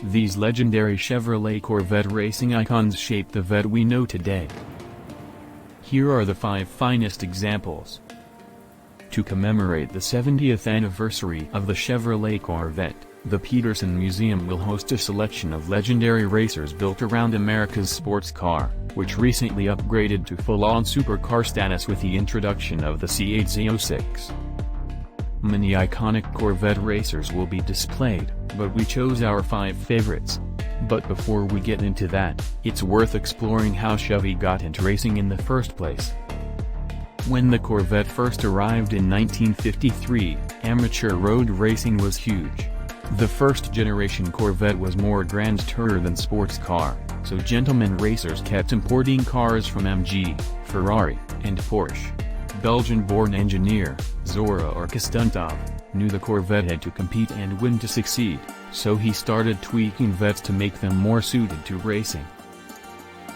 These legendary Chevrolet Corvette racing icons shaped the Vette we know today. Here are the 5 finest examples. To commemorate the 70th anniversary of the Chevrolet Corvette, the Petersen Museum will host a selection of legendary racers built around America's sports car, which recently upgraded to full-on supercar status with the introduction of the C8 Z06. Many iconic Corvette racers will be displayed, but we chose our 5 favorites. But before we get into that, it's worth exploring how Chevy got into racing in the first place. When the Corvette first arrived in 1953, amateur road racing was huge. The first-generation Corvette was more grand tourer than sports car, so gentlemen racers kept importing cars from MG, Ferrari, and Porsche. Belgian-born engineer, Zora Arkus-Duntov, knew the Corvette had to compete and win to succeed, so he started tweaking Vettes to make them more suited to racing.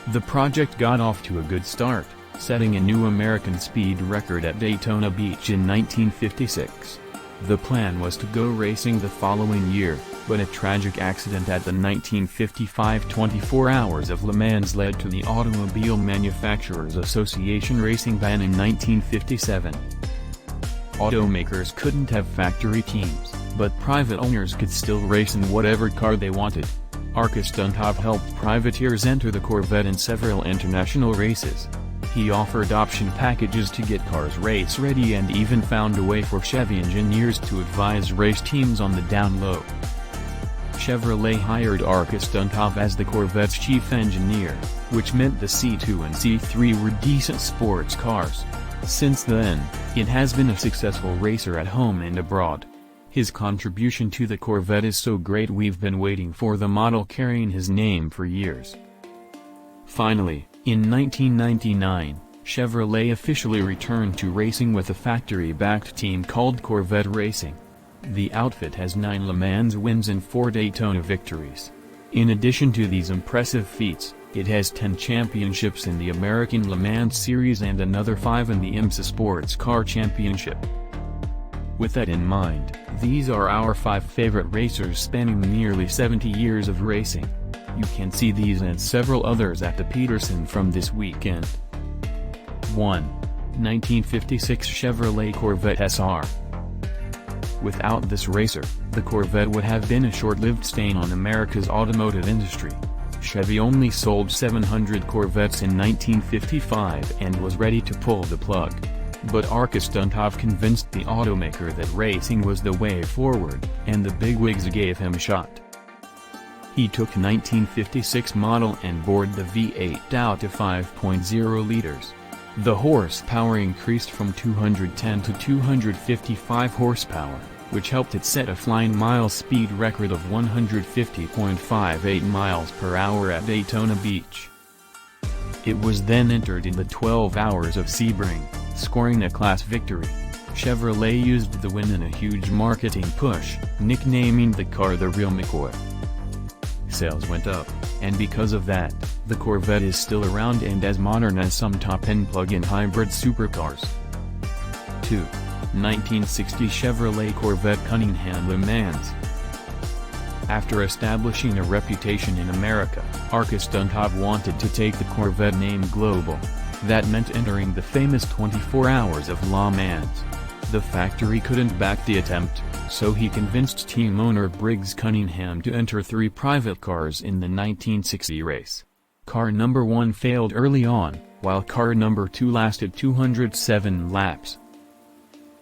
The project got off to a good start, setting a new American speed record at Daytona Beach in 1956. The plan was to go racing the following year, but a tragic accident at the 1955 24 Hours of Le Mans led to the Automobile Manufacturers Association racing ban in 1957. Automakers couldn't have factory teams, but private owners could still race in whatever car they wanted. Arkus-Duntov helped privateers enter the Corvette in several international races. He offered option packages to get cars race-ready and even found a way for Chevy engineers to advise race teams on the down low. Chevrolet hired Arkus-Duntov as the Corvette's chief engineer, which meant the C2 and C3 were decent sports cars. Since then, it has been a successful racer at home and abroad. His contribution to the Corvette is so great we've been waiting for the model carrying his name for years. Finally, in 1999, Chevrolet officially returned to racing with a factory-backed team called Corvette Racing. The outfit has 9 Le Mans wins and 4 Daytona victories. In addition to these impressive feats, it has 10 championships in the American Le Mans Series and another 5 in the IMSA Sports Car Championship. With that in mind, these are our 5 favorite racers spanning nearly 70 years of racing. You can see these and several others at the Petersen from this weekend. 1. 1956 Chevrolet Corvette SR. Without this racer, the Corvette would have been a short-lived stain on America's automotive industry. Chevy only sold 700 Corvettes in 1955 and was ready to pull the plug. But Arkus-Duntov convinced the automaker that racing was the way forward, and the bigwigs gave him a shot. He took 1956 model and bored the V8 out to 5.0 liters. The horsepower increased from 210 to 255 horsepower, which helped it set a flying mile speed record of 150.58 miles per hour at Daytona Beach. It was then entered in the 12 Hours of Sebring, scoring a class victory. Chevrolet used the win in a huge marketing push, nicknaming the car the real McCoy. Sales went up, and because of that, the Corvette is still around and as modern as some top-end plug-in hybrid supercars. 2. 1960 Chevrolet Corvette Cunningham Le Mans. After establishing a reputation in America, Arkus-Duntov wanted to take the Corvette name global. That meant entering the famous 24 Hours of Le Mans. The factory couldn't back the attempt, so he convinced team owner Briggs Cunningham to enter 3 private cars in the 1960 race. Car number 1 failed early on, while car number 2 lasted 207 laps.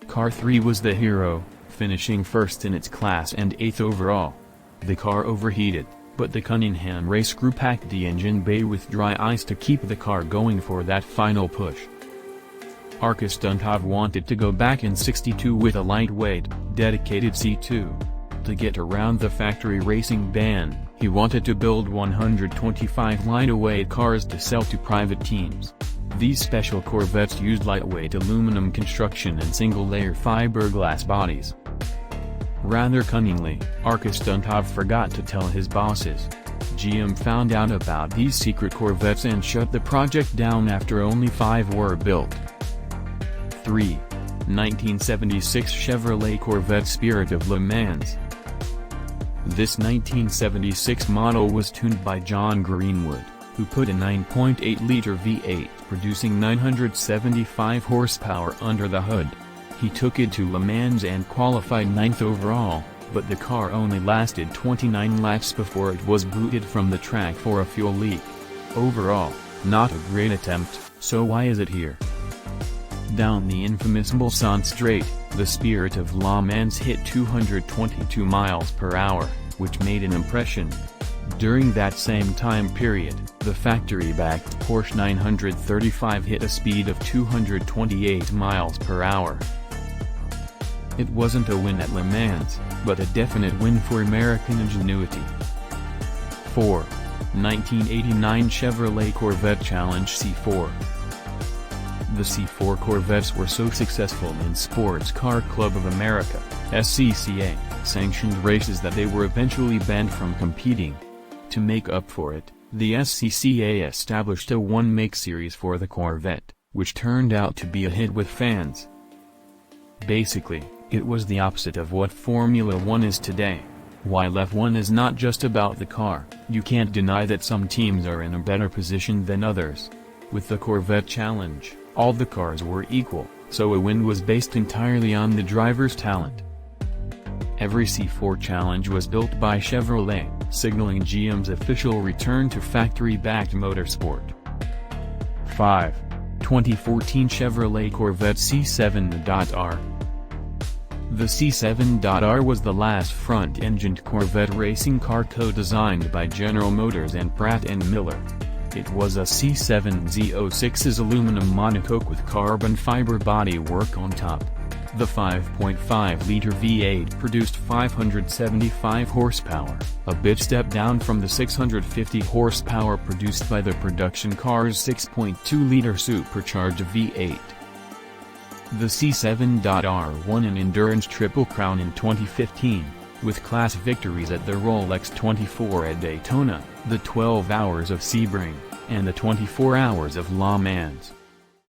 Car 3 was the hero, finishing first in its class and 8th overall. The car overheated, but the Cunningham race crew packed the engine bay with dry ice to keep the car going for that final push. Arkus-Duntov wanted to go back in '62 with a lightweight, dedicated C2. To get around the factory racing ban, he wanted to build 125 lightweight cars to sell to private teams. These special Corvettes used lightweight aluminum construction and single-layer fiberglass bodies. Rather cunningly, Arkus-Duntov forgot to tell his bosses. GM found out about these secret Corvettes and shut the project down after only 5 were built. 3. 1976 Chevrolet Corvette Spirit of Le Mans. This 1976 model was tuned by John Greenwood, who put a 9.8-liter V8 producing 975 horsepower under the hood. He took it to Le Mans and qualified 9th overall, but the car only lasted 29 laps before it was booted from the track for a fuel leak. Overall, not a great attempt, so why is it here? Down the infamous Mulsanne Straight, the Spirit of Le Mans hit 222 miles per hour, which made an impression. During that same time period, the factory-backed Porsche 935 hit a speed of 228 miles per hour. It wasn't a win at Le Mans, but a definite win for American ingenuity. 4. 1989 Chevrolet Corvette Challenge C4. The C4 Corvettes were so successful in Sports Car Club of America (SCCA) sanctioned races that they were eventually banned from competing. To make up for it, the SCCA established a one-make series for the Corvette, which turned out to be a hit with fans. Basically, it was the opposite of what Formula One is today. While F1 is not just about the car, you can't deny that some teams are in a better position than others. With the Corvette Challenge, all the cars were equal, so a win was based entirely on the driver's talent. Every C4 Challenge was built by Chevrolet, signaling GM's official return to factory-backed motorsport. 5. 2014 Chevrolet Corvette C7.R. The C7.R was the last front-engined Corvette racing car co-designed by General Motors and Pratt & Miller. It was a C8 Z06's aluminum monocoque with carbon fiber bodywork on top. The 5.5-liter V8 produced 575 horsepower, a bit step down from the 650 horsepower produced by the production car's 6.2-liter supercharged V8. The C7.R won an Endurance Triple Crown in 2015, with class victories at the Rolex 24 at Daytona, the 12 Hours of Sebring, and the 24 Hours of Le Mans.